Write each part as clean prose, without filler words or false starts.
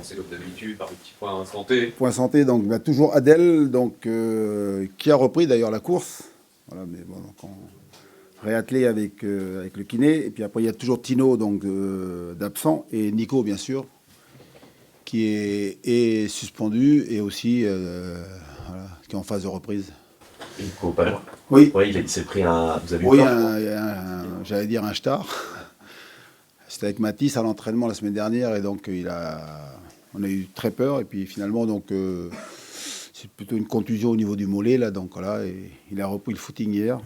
commencer comme d'habitude par le petit point santé. Point santé, donc toujours Adèle, donc, qui a repris d'ailleurs la course. Voilà, mais bon, donc on réattelé avec le kiné. Et puis après, il y a toujours Tino donc, d'absent et Nico, bien sûr, qui est suspendu et aussi voilà, qui est en phase de reprise. Nico, pas loin. Oui. Ouais, il s'est pris un. Vous avez eu Oui, peur, j'allais dire un star. C'était avec Mathis à l'entraînement la semaine dernière et donc on a eu très peur et puis finalement donc c'est plutôt une contusion au niveau du mollet là donc voilà et il a repris le footing hier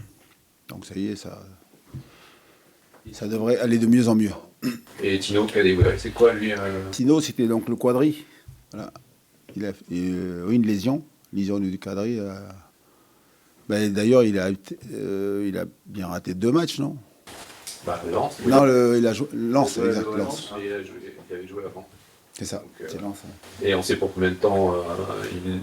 donc ça y est ça devrait aller de mieux en mieux. Et Tino, c'est quoi lui Tino c'était donc le quadri, voilà. Il a oui, une lésion du quadri. Ben, d'ailleurs il a bien raté 2 matchs non? Lens. Non, il a joué Lens, exact, Lens. Il avait joué avant. C'est ça, c'est Lens. Et on sait pour combien de temps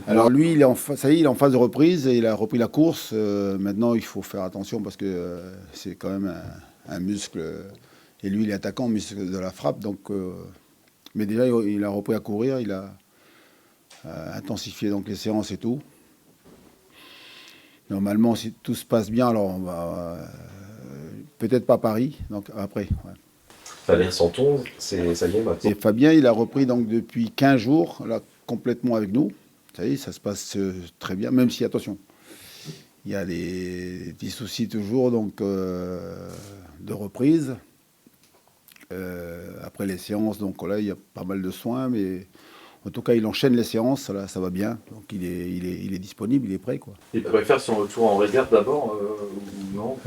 Alors lui, ça y est, il est en phase de reprise et il a repris la course. Maintenant, il faut faire attention parce que c'est quand même un muscle. Et lui, il est attaquant, muscle de la frappe. Donc, mais déjà, il a repris à courir, il a intensifié donc, les séances et tout. Normalement, si tout se passe bien, alors on va... peut-être pas Paris, donc après. Ouais. Fabien Santon, ça y est maintenant. Et Fabien, il a repris donc depuis 15 jours, là, complètement avec nous. Ça y est, ça se passe très bien, même si, attention, il y a des petits soucis toujours donc, de reprise. Après les séances, donc là, il y a pas mal de soins, mais en tout cas, il enchaîne les séances, là, ça va bien. Donc il est disponible, il est prêt, quoi. Il pourrait faire son retour en réserve d'abord ou non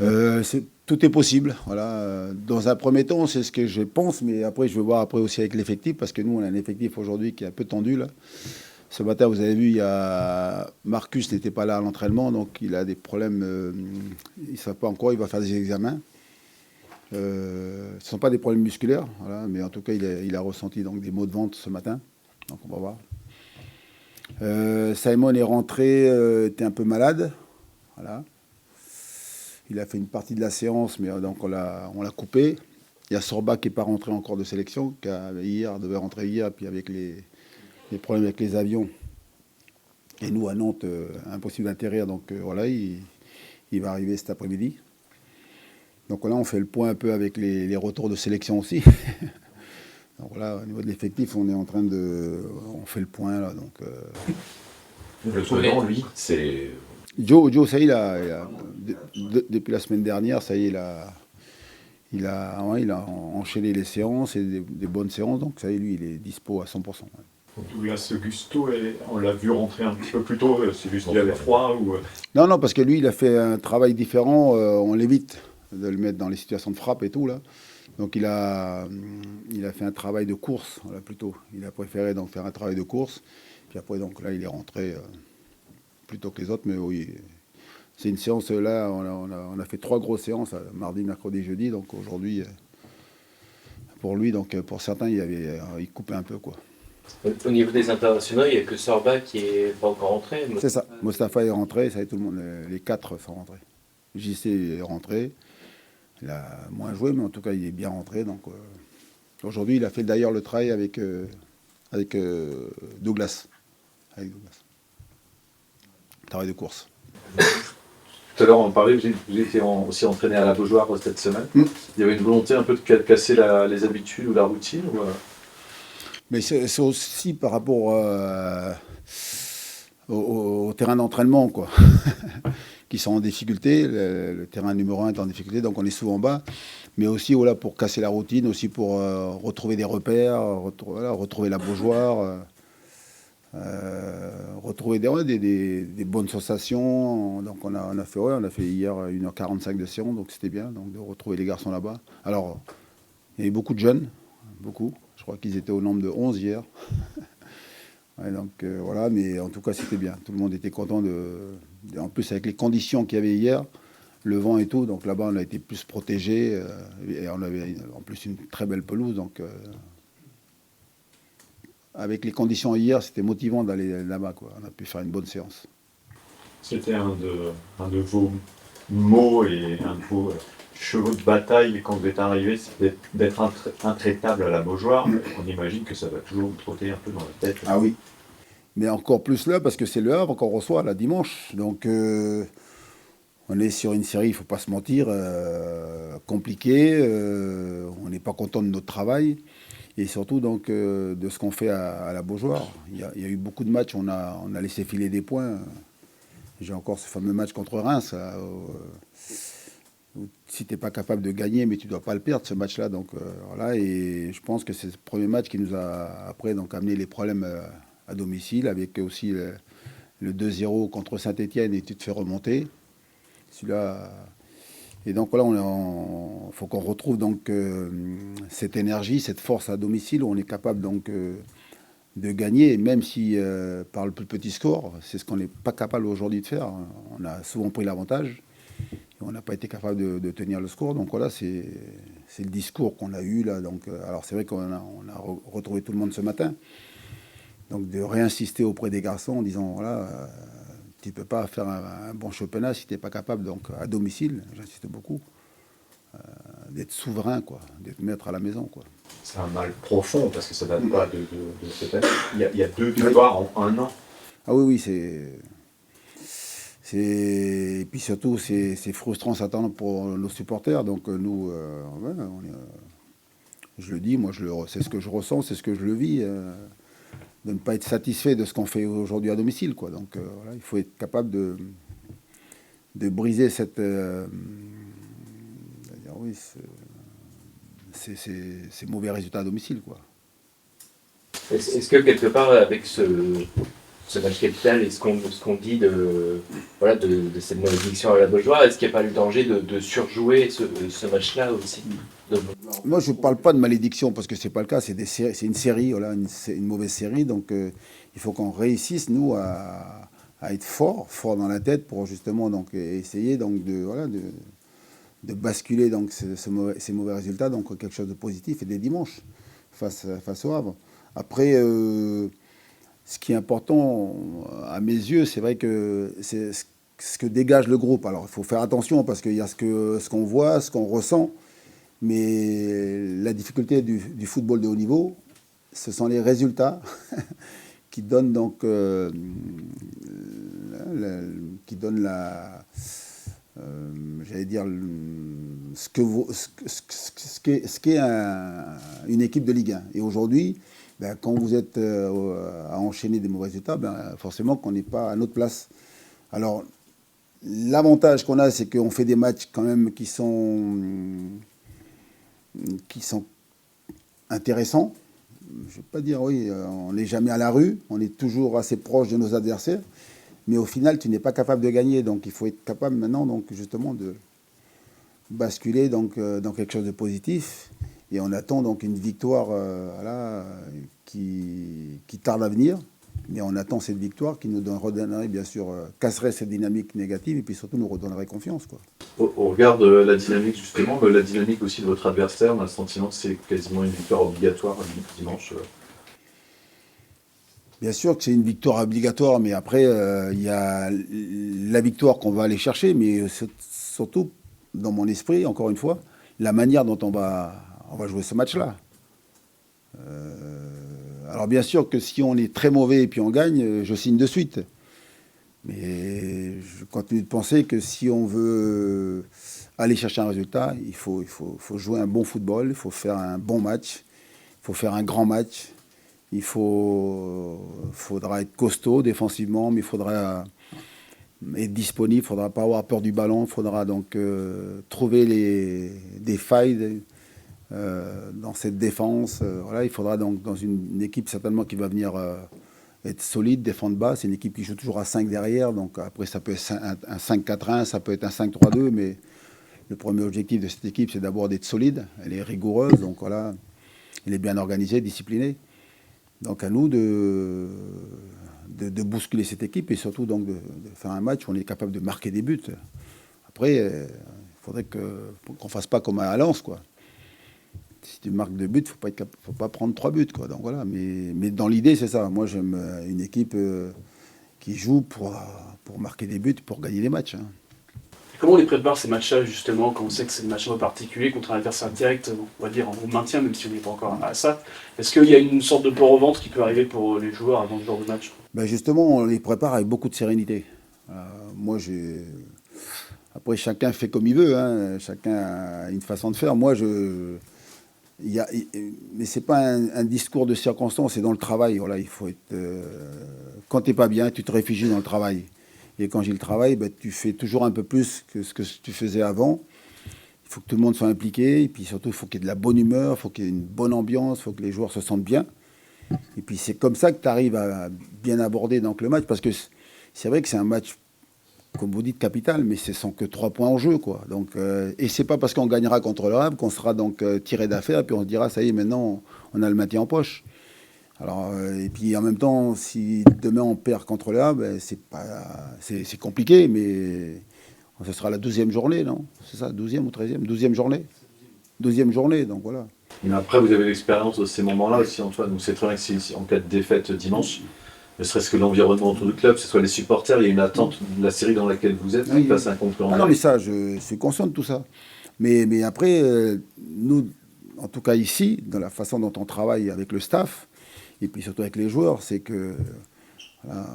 Tout est possible. Voilà. Dans un premier temps, c'est ce que je pense, mais après, je vais voir après aussi avec l'effectif, parce que nous, on a un effectif aujourd'hui qui est un peu tendu. Là. Ce matin, vous avez vu, Marcus n'était pas là à l'entraînement, donc il a des problèmes. Il ne sait pas encore, il va faire des examens. Ce ne sont pas des problèmes musculaires, voilà, mais en tout cas, il a ressenti donc, des maux de ventre ce matin. Donc, on va voir. Simon est rentré, était un peu malade. Voilà. Il a fait une partie de la séance, mais donc on l'a coupé. Il y a Sorba qui n'est pas rentré encore de sélection, qui devait rentrer hier, puis avec les problèmes avec les avions. Et nous, à Nantes, impossible d'atterrir. Donc voilà, il va arriver cet après-midi. Donc là, on fait le point un peu avec les retours de sélection aussi. Donc voilà, au niveau de l'effectif, on est en train on fait le point là. Donc, Le tenant, lui, c'est... Joe, ça y est, depuis la semaine dernière, ça y est, il a enchaîné les séances et des bonnes séances, donc ça y est, lui, il est dispo à 100%. Ouais. Douglas Gusto, on l'a vu rentrer un petit peu plus tôt, c'est juste qu'il avait froid ou... Non, parce que lui, il a fait un travail différent, on l'évite de le mettre dans les situations de frappe et tout, là. Donc il a fait un travail de course, voilà, plutôt. Il a préféré donc faire un travail de course, puis après, donc là, il est rentré... plutôt que les autres, mais oui, c'est une séance, là, on a fait 3 grosses séances, mardi, mercredi, jeudi, donc aujourd'hui, pour lui, donc pour certains, il coupait un peu, quoi. Au niveau des internationaux, il n'y a que Sorba qui n'est pas encore rentré. C'est ça, Mostafa est rentré, ça y est, tout le monde, les 4 sont rentrés. JC est rentré, il a moins joué, mais en tout cas, il est bien rentré, donc aujourd'hui, il a fait d'ailleurs le travail avec Douglas. Avec Douglas. Travail de course. Tout à l'heure, on parlait, j'ai été aussi entraîné à la Beaujoire cette semaine. Il y avait une volonté un peu de casser les habitudes ou la routine ou Mais c'est aussi par rapport au terrain d'entraînement, quoi, qui sont en difficulté. Le terrain numéro 1 est en difficulté, donc on est souvent bas. Mais aussi voilà, pour casser la routine, aussi pour retrouver des repères, retrouver la Beaujoire. Retrouver des bonnes sensations. Donc on a fait hier 1h45 de séance, donc c'était bien donc de retrouver les garçons là-bas. Alors, il y avait beaucoup de jeunes, beaucoup. Je crois qu'ils étaient au nombre de 11 hier. Ouais, donc voilà, mais en tout cas c'était bien. Tout le monde était content en plus avec les conditions qu'il y avait hier, le vent et tout, donc là-bas on a été plus protégés et on avait en plus une très belle pelouse, donc avec les conditions hier, c'était motivant d'aller là-bas, quoi. On a pu faire une bonne séance. C'était un de vos mot et un de vos chevaux de bataille quand vous êtes arrivé, c'est d'être intraitable à la Beaujoire. On imagine que ça va toujours vous trotter un peu dans la tête. Ah oui. Mais encore plus là, parce que c'est le Havre qu'on reçoit là dimanche. Donc on est sur une série, il ne faut pas se mentir, compliquée. On n'est pas content de notre travail. Et surtout donc de ce qu'on fait à la Beaujoire. Il y a eu beaucoup de matchs, on a laissé filer des points. J'ai encore ce fameux match contre Reims. Là, où si tu n'es pas capable de gagner, mais tu ne dois pas le perdre, ce match-là. Donc voilà, et je pense que c'est ce premier match qui nous a après donc amené les problèmes à domicile, avec aussi le 2-0 contre Saint-Etienne et tu te fais remonter. Celui-là. Et donc voilà, il faut qu'on retrouve donc cette énergie, cette force à domicile où on est capable donc de gagner, même si par le plus petit score, c'est ce qu'on n'est pas capable aujourd'hui de faire. On a souvent pris l'avantage et on n'a pas été capable de tenir le score. Donc voilà, c'est le discours qu'on a eu là. Donc, alors c'est vrai qu'on a retrouvé tout le monde ce matin. Donc de réinsister auprès des garçons en disant voilà, tu ne peux pas faire un bon championnat si tu n'es pas capable, donc à domicile, j'insiste beaucoup, d'être souverain, quoi, d'être maître à la maison, quoi. C'est un mal profond parce que ça date pas de cette année. Il y a 2 victoires en 1 an. Ah oui, et puis surtout, c'est frustrant, certainement pour nos supporters. Donc nous, ouais, je le dis, moi, c'est ce que je ressens, c'est ce que je le vis. De ne pas être satisfait de ce qu'on fait aujourd'hui à domicile, quoi. Donc voilà, il faut être capable de briser cette, oui, ces mauvais résultats à domicile, quoi. Est-ce que quelque part, avec ce match capital et ce qu'on dit de cette malédiction à la Beaujoire, est-ce qu'il n'y a pas le danger de surjouer ce match-là aussi? Moi, je ne parle pas de malédiction parce que c'est pas le cas. C'est une série, voilà, une mauvaise série. Donc, il faut qu'on réussisse nous à être fort dans la tête pour justement donc essayer donc de basculer donc ces mauvais résultats donc quelque chose de positif et dès dimanche face au Havre. Après, ce qui est important à mes yeux, c'est vrai que c'est ce que dégage le groupe. Alors, il faut faire attention parce qu'il y a ce qu'on voit, ce qu'on ressent. Mais la difficulté du football de haut niveau, ce sont les résultats qui donnent donc qui donnent j'allais dire ce qu'est une équipe de Ligue 1. Et aujourd'hui, ben, quand vous êtes à enchaîner des mauvais résultats, ben, forcément qu'on n'est pas à notre place. Alors l'avantage qu'on a, c'est qu'on fait des matchs quand même qui sont intéressants. Je ne vais pas dire, oui, on n'est jamais à la rue, on est toujours assez proche de nos adversaires, mais au final, tu n'es pas capable de gagner. Donc, il faut être capable maintenant, donc, justement, de basculer donc, dans quelque chose de positif. Et on attend donc une victoire voilà, qui tarde à venir. Mais on attend cette victoire qui nous redonnerait, bien sûr, casserait cette dynamique négative et puis surtout nous redonnerait confiance, quoi. Au regard de la dynamique, justement, la dynamique aussi de votre adversaire, on a le sentiment que c'est quasiment une victoire obligatoire dimanche. Bien sûr que c'est une victoire obligatoire, mais après, il y a la victoire qu'on va aller chercher, mais surtout, dans mon esprit, encore une fois, la manière dont on va jouer ce match-là. Alors bien sûr que si on est très mauvais et puis on gagne, je signe de suite. Mais je continue de penser que si on veut aller chercher un résultat, il faut jouer un bon football, il faut faire un bon match, il faut faire un grand match. Il faudra être costaud défensivement, mais il faudra être disponible, il ne faudra pas avoir peur du ballon, il faudra donc trouver des failles dans cette défense. Voilà, il faudra donc dans une équipe certainement qui va venir être solide, défendre bas. C'est une équipe qui joue toujours à 5 derrière, donc après ça peut être un 5-4-1, ça peut être un 5-3-2, mais le premier objectif de cette équipe, c'est d'abord d'être solide. Elle est rigoureuse, donc voilà, elle est bien organisée, disciplinée. Donc à nous de bousculer cette équipe et surtout donc de faire un match où on est capable de marquer des buts. Après, il faudrait qu'on ne fasse pas comme à Lens, quoi. Si tu marques 2 buts, il ne faut pas prendre 3 buts, quoi. Donc voilà, mais dans l'idée, c'est ça. Moi, j'aime une équipe qui joue pour marquer des buts, pour gagner des matchs, hein. Comment on les prépare ces matchs-là, justement, quand on sait que c'est des matchs un peu particuliers contre un adversaire direct, on va dire en maintien, même si on n'est pas encore à ça? Est-ce qu'il y a une sorte de port au ventre qui peut arriver pour les joueurs avant ce genre de match? Ben justement, on les prépare avec beaucoup de sérénité. Moi, après, chacun fait comme il veut, hein. Chacun a une façon de faire. Moi, mais c'est pas un discours de circonstance, c'est dans le travail. Voilà, il faut être. Quand t'es pas bien, tu te réfugies dans le travail. Et quand j'ai le travail, ben, tu fais toujours un peu plus que ce que tu faisais avant. Il faut que tout le monde soit impliqué. Et puis surtout, il faut qu'il y ait de la bonne humeur, il faut qu'il y ait une bonne ambiance, il faut que les joueurs se sentent bien. Et puis c'est comme ça que tu arrives à bien aborder donc, le match. Parce que c'est vrai que c'est un match, comme vous dites, capital, mais ce sont que 3 points en jeu, quoi. Donc, et c'est pas parce qu'on gagnera contre le Havre qu'on sera donc tiré d'affaire et puis on se dira ça y est, maintenant on a le maintien en poche. Alors et puis en même temps, si demain on perd contre le Havre, ben, c'est compliqué, mais ce sera la 12e journée, non? C'est ça, 12e ou 13e? 12e journée. 12e journée, donc voilà. Mais après, vous avez l'expérience de ces moments-là aussi, Antoine. Donc c'est très bien que si en cas de défaite dimanche, ne serait-ce que l'environnement autour du club, que ce soit les supporters, il y a une attente de la série dans laquelle vous êtes, Oui. face à un concurrent. Ah non, mais ça, je suis conscient de tout ça. Mais après, nous, en tout cas ici, dans la façon dont on travaille avec le staff, et puis surtout avec les joueurs, c'est que voilà,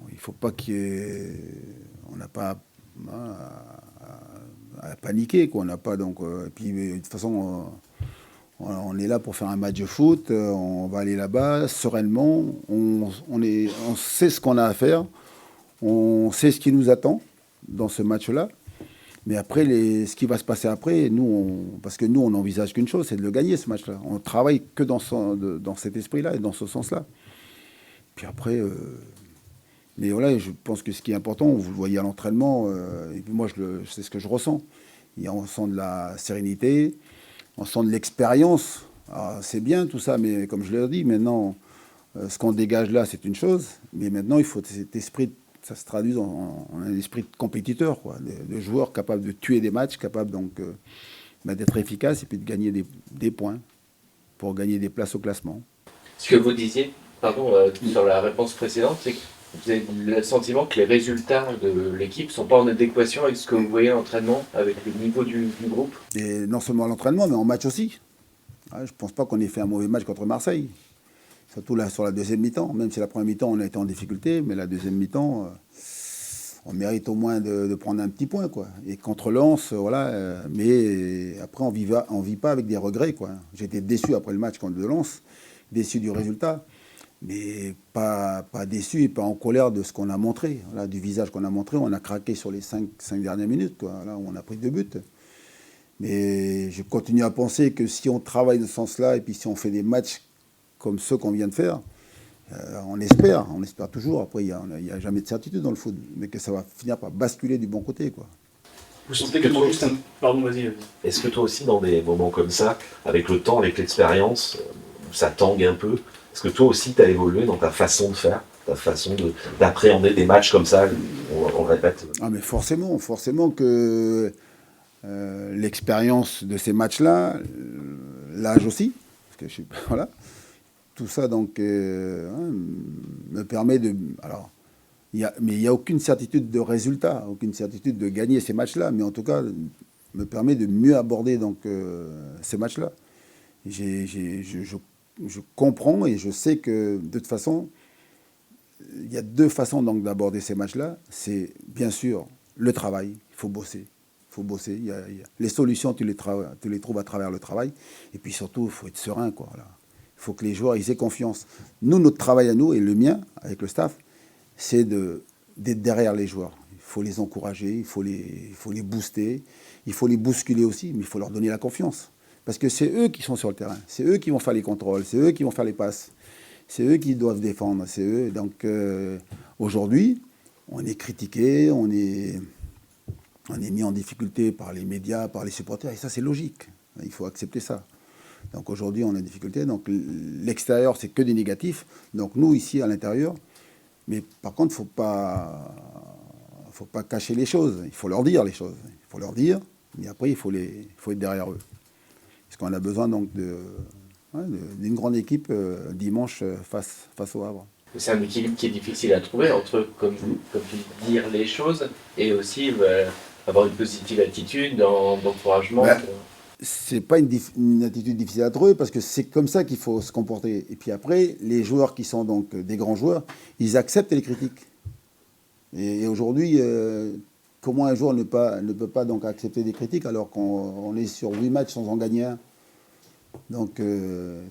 il ne faut pas on n'a pas à paniquer, quoi. On n'a pas donc. Et puis de toute façon, on est là pour faire un match de foot. On va aller là-bas sereinement. On sait ce qu'on a à faire. On sait ce qui nous attend dans ce match-là. Mais après, ce qui va se passer après, parce que nous, on n'envisage qu'une chose, c'est de le gagner, ce match-là. On travaille que dans cet esprit-là et dans ce sens-là. Puis après, mais voilà, je pense que ce qui est important, vous le voyez à l'entraînement, et puis moi, c'est ce que je ressens. On sent de la sérénité, on sent de l'expérience. C'est bien tout ça, mais comme je l'ai dit, maintenant, ce qu'on dégage là, c'est une chose. Mais maintenant, il faut cet esprit, ça se traduit en un esprit de compétiteur, quoi, de joueur capable de tuer des matchs, capable donc d'être efficace et puis de gagner des points pour gagner des places au classement. Ce que vous disiez, pardon, sur la réponse précédente, c'est que vous avez le sentiment que les résultats de l'équipe ne sont pas en adéquation avec ce que vous voyez à l'entraînement, avec le niveau du groupe. Et non seulement à l'entraînement, mais en match aussi. Je ne pense pas qu'on ait fait un mauvais match contre Marseille. Surtout là, sur la deuxième mi-temps. Même si la première mi-temps, on a été en difficulté, mais la deuxième mi-temps, on mérite au moins de prendre un petit point, quoi. Et contre Lens, voilà. Mais après, on vit pas avec des regrets, quoi. J'étais déçu après le match contre Lens, déçu du résultat. Mais pas déçu et pas en colère de ce qu'on a montré, voilà, du visage qu'on a montré. On a craqué sur les 5 dernières minutes, quoi, là où on a pris 2 buts. Mais je continue à penser que si on travaille dans ce sens-là et puis si on fait des matchs comme ceux qu'on vient de faire, on espère toujours. Après, il n'y a jamais de certitude dans le foot, mais que ça va finir par basculer du bon côté, quoi. Vous sentez qu'il manque juste un... Pardon, vas-y. Est-ce que toi aussi, dans des moments comme ça, avec le temps, avec l'expérience, ça tangue un peu? Est-ce que toi aussi, tu as évolué dans ta façon de faire, ta façon d'appréhender des matchs comme ça, on le répète? Ah mais forcément que l'expérience de ces matchs-là, l'âge aussi, parce que voilà, tout ça donc me permet de... Alors, mais il n'y a aucune certitude de résultat, aucune certitude de gagner ces matchs-là, mais en tout cas, me permet de mieux aborder donc ces matchs-là. Je comprends et je sais que de toute façon, il y a 2 façons donc d'aborder ces matchs-là. C'est bien sûr le travail, il faut bosser. Les solutions, tu les trouves à travers le travail. Et puis surtout, il faut être serein, quoi. Voilà. Il faut que les joueurs ils aient confiance. Nous, notre travail à nous, et le mien, avec le staff, c'est d'être derrière les joueurs. Il faut les encourager, il faut les booster, il faut les bousculer aussi, mais il faut leur donner la confiance. Parce que c'est eux qui sont sur le terrain, c'est eux qui vont faire les contrôles, c'est eux qui vont faire les passes, c'est eux qui doivent défendre, c'est eux. Donc aujourd'hui, on est critiqué, on est mis en difficulté par les médias, par les supporters, et ça c'est logique, il faut accepter ça. Donc aujourd'hui on a des difficultés, donc l'extérieur c'est que des négatifs, donc nous ici à l'intérieur, mais par contre il ne faut pas cacher les choses, il faut leur dire les choses, mais après il faut être derrière eux. Parce qu'on a besoin donc d'une grande équipe dimanche face au Havre. C'est un équilibre qui est difficile à trouver entre, comme tu dis, dire les choses et aussi avoir une positive attitude, d'encouragement. Ouais. C'est pas une attitude difficile à trouver parce que c'est comme ça qu'il faut se comporter. Et puis après, les joueurs qui sont donc des grands joueurs, ils acceptent les critiques. Et aujourd'hui, comment un joueur ne peut pas donc accepter des critiques alors qu'on est sur 8 matchs sans en gagner un? Donc,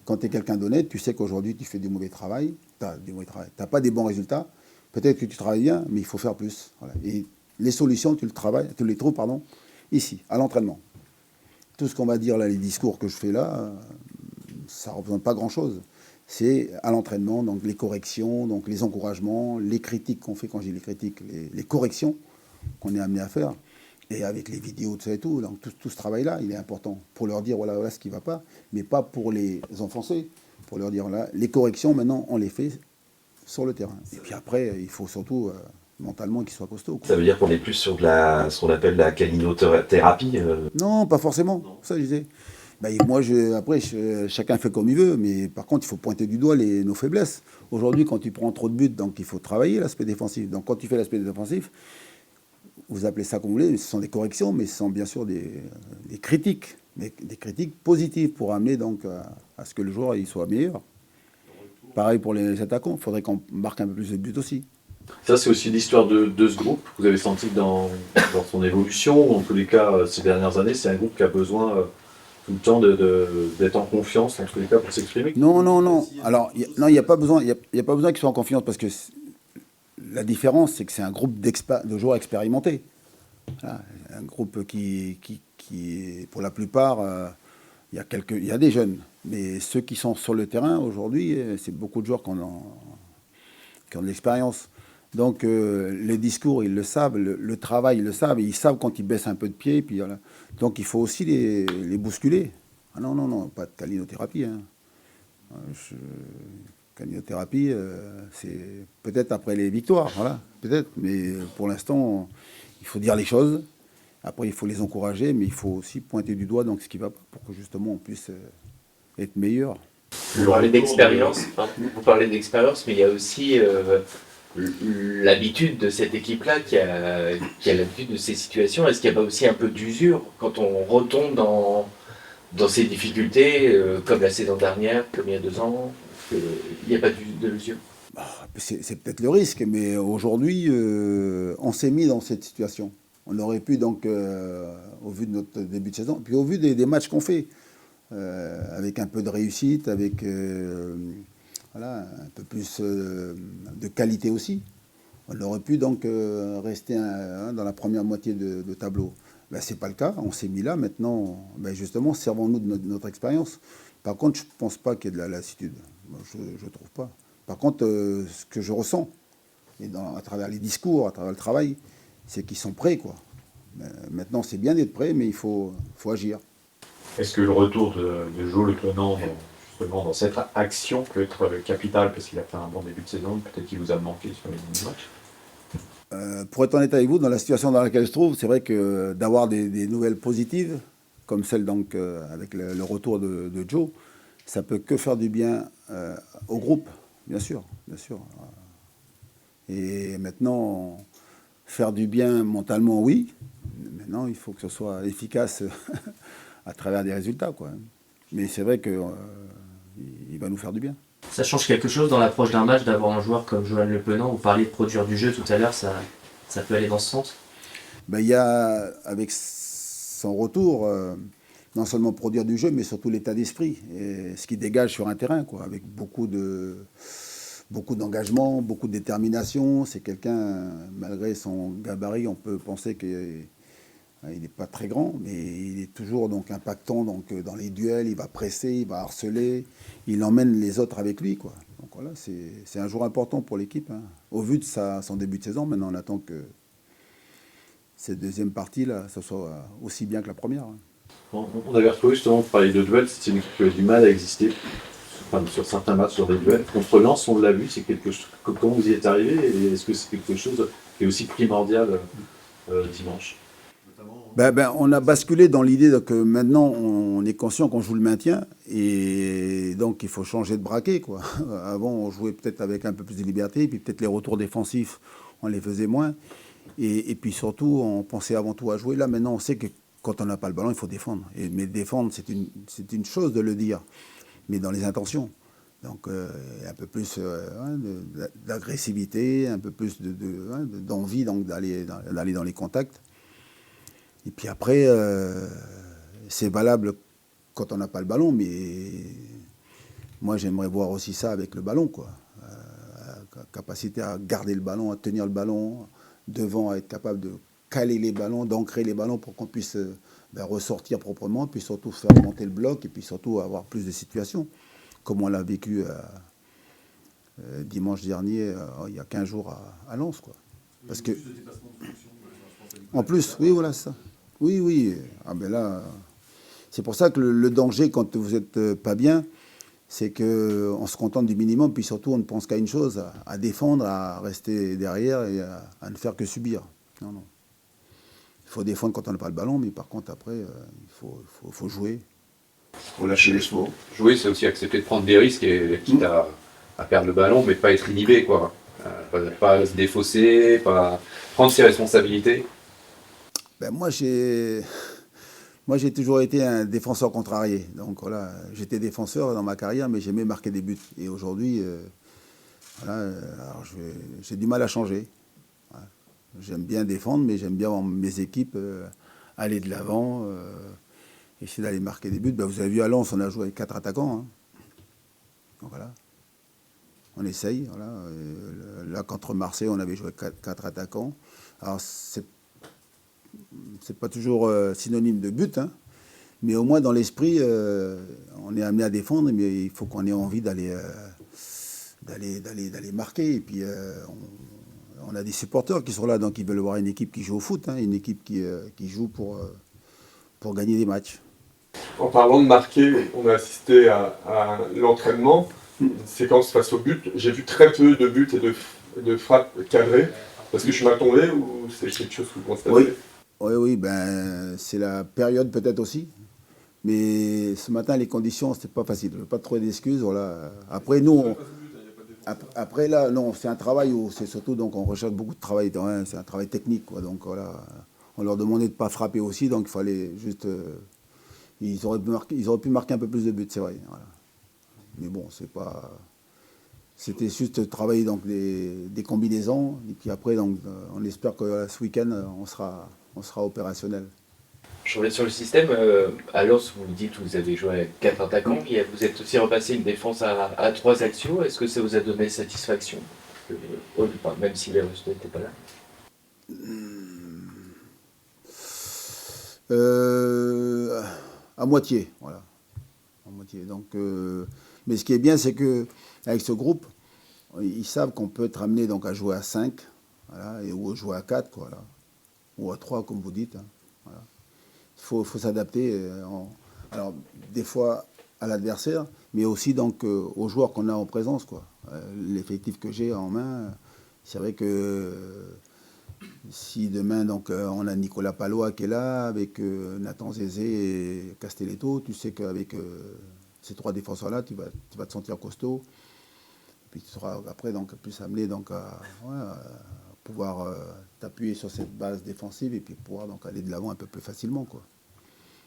quand tu es quelqu'un d'honnête, tu sais qu'aujourd'hui, tu fais du mauvais travail. Tu n'as pas des bons résultats. Peut-être que tu travailles bien, mais il faut faire plus. Voilà. Et les solutions, tu les trouves ici, à l'entraînement. Tout ce qu'on va dire là, les discours que je fais là, ça ne représente pas grand-chose. C'est à l'entraînement, donc les corrections, donc les encouragements, les critiques qu'on fait, quand je dis les critiques, les corrections qu'on est amené à faire. Et avec les vidéos, tout ça et tout, donc tout ce travail-là, il est important pour leur dire voilà ce qui ne va pas, mais pas pour les enfoncer, pour leur dire voilà, les corrections, maintenant, on les fait sur le terrain. Et puis après, il faut surtout mentalement qu'ils soient costauds. Ça veut dire qu'on est plus sur ce qu'on appelle la calinothérapie. Non, pas forcément. Non. Ça, je disais. Ben, moi, chacun fait comme il veut, mais par contre, il faut pointer du doigt nos faiblesses. Aujourd'hui, quand tu prends trop de buts, donc il faut travailler l'aspect défensif. Donc quand tu fais l'aspect défensif, vous appelez ça comme vous voulez, ce sont des corrections, mais ce sont bien sûr des critiques, mais des critiques positives pour amener donc à ce que le joueur il soit meilleur. Pareil pour les attaquants, il faudrait qu'on marque un peu plus de buts aussi. Ça, c'est aussi l'histoire de ce groupe. Vous avez senti que dans son évolution, en tous les cas, ces dernières années, c'est un groupe qui a besoin tout le temps d'être en confiance, en tous les cas, pour s'exprimer. Non. Alors, il n'y a pas besoin qu'ils soient en confiance parce que la différence, c'est que c'est un groupe de joueurs expérimentés. Voilà, un groupe qui pour la plupart, il y a des jeunes, mais ceux qui sont sur le terrain aujourd'hui, c'est beaucoup de joueurs qui ont de l'expérience. Donc les discours, ils le savent, le travail, ils le savent, et ils savent quand ils baissent un peu de pied. Puis, voilà. Donc il faut aussi les bousculer. Ah non, pas de calinothérapie. Hein. Calinothérapie, c'est peut-être après les victoires, voilà, peut-être. Mais pour l'instant, il faut dire les choses. Après, il faut les encourager, mais il faut aussi pointer du doigt donc ce qui va pas pour que justement on puisse être meilleur. Vous parlez d'expérience, mais il y a aussi l'habitude de cette équipe-là qui a l'habitude de ces situations. Est-ce qu'il n'y a pas aussi un peu d'usure quand on retombe dans ces difficultés, comme la saison dernière, comme il y a 2 ans? Il n'y a pas de l'usure? C'est peut-être le risque, mais aujourd'hui, on s'est mis dans cette situation. On aurait pu donc, au vu de notre début de saison, puis au vu des matchs qu'on fait, avec un peu de réussite, avec voilà, un peu plus de qualité aussi, on aurait pu donc rester dans la première moitié de tableau. Ben, ce n'est pas le cas, on s'est mis là, maintenant, ben, justement, servons-nous de notre expérience. Par contre, je ne pense pas qu'il y ait de la lassitude, je ne trouve pas. Par contre, ce que je ressens, et à travers les discours, à travers le travail, c'est qu'ils sont prêts, quoi. Maintenant, c'est bien d'être prêt, mais il faut agir. Est-ce que le retour de Joe Le Clenant justement dans cette action peut être capital parce qu'il a fait un bon début de saison, peut-être qu'il vous a manqué sur les matchs? Pour être honnête avec vous, dans la situation dans laquelle je trouve, c'est vrai que d'avoir des nouvelles positives, comme celle donc avec le retour de Joe, ça peut que faire du bien au groupe, bien sûr. Et maintenant, faire du bien mentalement, oui. Maintenant, il faut que ce soit efficace à travers des résultats, quoi. Mais c'est vrai qu'il va nous faire du bien. Ça change quelque chose dans l'approche d'un match d'avoir un joueur comme Johan Le Penant? Vous parliez de produire du jeu tout à l'heure, ça peut aller dans ce sens? Ben, il y a, avec son retour, non seulement produire du jeu, mais surtout l'état d'esprit, et ce qui dégage sur un terrain, quoi, avec beaucoup d'engagement, beaucoup de détermination. C'est quelqu'un, malgré son gabarit, on peut penser qu'il n'est pas très grand, mais il est toujours donc impactant donc, dans les duels, il va presser, il va harceler, il emmène les autres avec lui, quoi. Donc voilà, c'est un joueur important pour l'équipe. Hein. Au vu de son début de saison, maintenant on attend que cette deuxième partie-là, ça soit aussi bien que la première. Hein. On avait retrouvé justement, pour parler de duel, c'est une équipe qui a du mal à exister. Enfin, sur certains matchs, sur des duels. Contre Lens, on l'a vu, c'est quelque chose. Comment vous y êtes arrivé et est-ce que c'est quelque chose qui est aussi primordial dimanche? On a basculé dans l'idée que maintenant on est conscient qu'on joue le maintien et donc il faut changer de braquet, quoi. Avant on jouait peut-être avec un peu plus de liberté, puis peut-être les retours défensifs on les faisait moins. Et puis surtout, on pensait avant tout à jouer. Là, maintenant, on sait que quand on n'a pas le ballon, il faut défendre. Mais défendre, c'est une chose de le dire, mais dans les intentions. Donc, un peu plus d'agressivité, un peu plus d'envie d'aller dans les contacts. Et puis après, c'est valable quand on n'a pas le ballon, mais moi, j'aimerais voir aussi ça avec le ballon, quoi. Capacité à garder le ballon, à tenir le ballon devant, à être capable de caler les ballons, d'ancrer les ballons pour qu'on puisse ressortir proprement, puis surtout faire monter le bloc, et puis surtout avoir plus de situations, comme on l'a vécu dimanche dernier, il y a 15 jours à Lens, quoi. Parce que, en plus, oui, voilà ça. Oui, oui. Ah ben là, c'est pour ça que le danger, quand vous n'êtes pas bien, c'est qu'on se contente du minimum, puis surtout on ne pense qu'à une chose, à défendre, à rester derrière et à ne faire que subir. Non, non. Il faut défendre quand on n'a pas le ballon, mais par contre après, il faut jouer. Il faut lâcher les chevaux. Jouer, c'est aussi accepter de prendre des risques et quitte à perdre le ballon, mais pas être inhibé, quoi. Pas se défausser, pas prendre ses responsabilités. Ben moi, j'ai toujours été un défenseur contrarié. Donc voilà, j'étais défenseur dans ma carrière, mais j'aimais marquer des buts. Et aujourd'hui, voilà, alors j'ai du mal à changer. Voilà. J'aime bien défendre, mais j'aime bien voir mes équipes aller de l'avant, essayer d'aller marquer des buts. Ben, vous avez vu à Lens, on a joué avec 4 attaquants. Hein. Donc voilà. On essaye. Voilà. Là, contre Marseille, on avait joué 4 attaquants. Alors, c'est pas toujours synonyme de but, hein, mais au moins dans l'esprit, on est amené à défendre, mais il faut qu'on ait envie d'aller marquer. Et puis, on a des supporters qui sont là, donc ils veulent voir une équipe qui joue au foot, hein, une équipe qui joue pour gagner des matchs. En parlant de marquer, on a assisté à l'entraînement, une séquence face au but. J'ai vu très peu de buts et de frappes cadrées. Est-ce que je suis mal tombé ou c'est quelque chose que vous constatez? Oui. Oui, ben, c'est la période peut-être aussi. Mais ce matin, les conditions, c'était pas facile. Je n'ai pas trop d'excuses. Voilà. Après, nous, après là, non, c'est un travail où c'est surtout, donc on recherche beaucoup de travail. Hein, c'est un travail technique, quoi. Donc voilà, on leur demandait de ne pas frapper aussi, donc il fallait juste. Ils auraient pu marquer un peu plus de buts, c'est vrai. Voilà. Mais bon, c'est pas. C'était juste travailler donc des combinaisons. Et puis après, donc, on espère que ce week-end, on sera opérationnel. Je reviens sur le système. À Lens, vous dites que vous avez joué avec 4 attaquants. Et vous êtes aussi repassé une défense à 3 axiaux. Est-ce que ça vous a donné satisfaction? Même si les résultats n'étaient pas là. À moitié, voilà. À moitié. Donc, mais ce qui est bien, c'est que avec ce groupe, ils savent qu'on peut être amené donc à jouer à 5, voilà, ou à jouer à 4, quoi, voilà. Ou à 3, comme vous dites. Hein, voilà. Il faut s'adapter, alors des fois à l'adversaire, mais aussi donc aux joueurs qu'on a en présence, quoi. L'effectif que j'ai en main, c'est vrai que si demain donc on a Nicolas Palois qui est là, avec Nathan Zézé et Castelletto, tu sais qu'avec ces 3 défenseurs-là, tu vas te sentir costaud. Puis tu seras après donc plus amené donc à pouvoir t'appuyer sur cette base défensive et puis pouvoir donc aller de l'avant un peu plus facilement, quoi.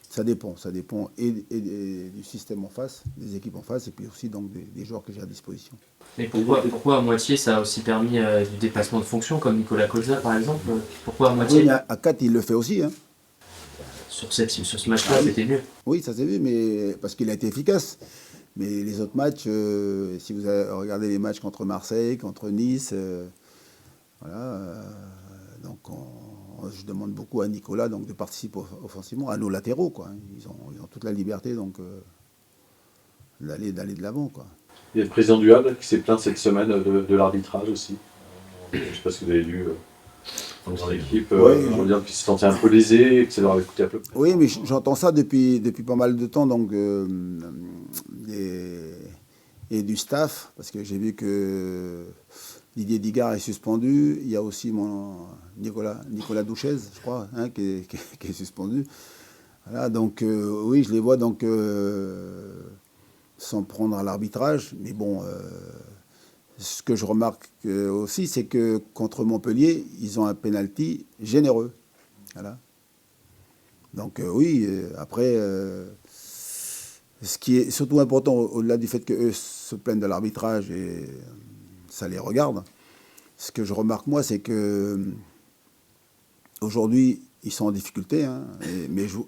Ça dépend et du système en face, des équipes en face, et puis aussi donc des joueurs que j'ai à disposition. Mais pourquoi à moitié ça a aussi permis du dépassement de fonction, comme Nicolas Colza par exemple? Pourquoi à moitié? Oui, à 4, il le fait aussi. Hein. Sur ce match-là, c'était mieux. Oui, ça s'est vu, mais parce qu'il a été efficace. Mais les autres matchs, si vous avez regardé les matchs contre Marseille, contre Nice, voilà, donc je demande beaucoup à Nicolas donc, de participer offensivement, à nos latéraux, quoi. Ils ont toute la liberté donc d'aller de l'avant, quoi. Il y a le président du Havre qui s'est plaint cette semaine de l'arbitrage aussi. Je ne sais pas si vous avez lu dans l'équipe, qu'il se sentait un peu lésé et que ça leur avait coûté un peu. Oui, mais j'entends ça depuis pas mal de temps, donc, et du staff, parce que j'ai vu que Didier Digard est suspendu. Il y a aussi Nicolas Douchez, je crois, hein, qui est suspendu. Voilà, donc oui, je les vois donc s'en prendre à l'arbitrage, mais bon, ce que je remarque aussi, c'est que contre Montpellier, ils ont un penalty généreux. Voilà. Donc oui, après, ce qui est surtout important, au-delà du fait qu'eux se plaignent de l'arbitrage et ça les regarde, ce que je remarque moi, c'est que aujourd'hui, ils sont en difficulté, hein, mais je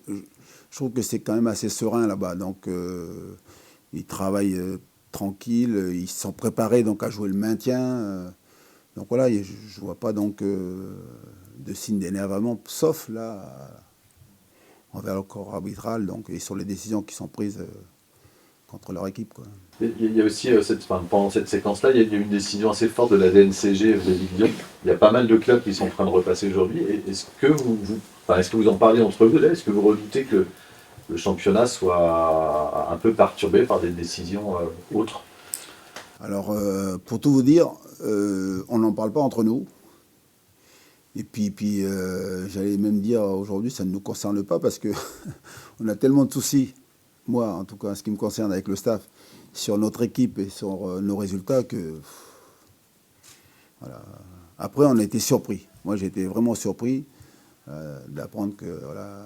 trouve que c'est quand même assez serein là-bas. Donc ils travaillent tranquilles, ils sont préparés donc à jouer le maintien. Donc voilà, je ne vois pas donc de signe d'énervement, sauf là envers le corps arbitral, donc, et sur les décisions qui sont prises contre leur équipe, quoi. Il y a aussi, pendant cette séquence-là, il y a eu une décision assez forte de la DNCG de Ligue 2. Il y a pas mal de clubs qui sont en train de repasser aujourd'hui. Est-ce que vous en parlez entre vous là? Est-ce que vous redoutez que le championnat soit un peu perturbé par des décisions autres? Alors, pour tout vous dire, on n'en parle pas entre nous. Et puis j'allais même dire aujourd'hui, ça ne nous concerne pas parce que on a tellement de soucis, moi en tout cas, en ce qui me concerne avec le staff, sur notre équipe et sur nos résultats que voilà. Après, on a été surpris. Moi, j'ai été vraiment surpris d'apprendre que voilà.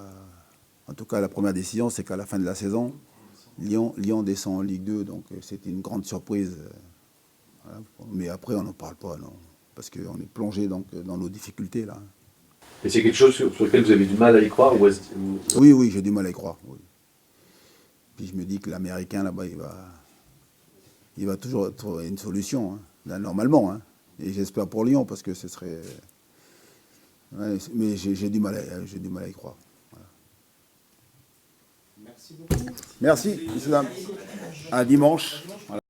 En tout cas, la première décision, c'est qu'à la fin de la saison, Lyon descend en Ligue 2, donc c'était une grande surprise. Voilà. Mais après, on n'en parle pas, non. Parce qu'on est plongé donc, dans nos difficultés, là. Et c'est quelque chose sur lequel vous avez du mal à y croire Oui, j'ai du mal à y croire. Oui. Puis je me dis que l'Américain, là-bas, il va toujours trouver une solution, hein, là, normalement. Hein. Et j'espère pour Lyon, parce que ce serait... Ouais, mais j'ai du mal à y croire. Voilà. Merci beaucoup. Merci, messieurs, dames. À dimanche. Voilà.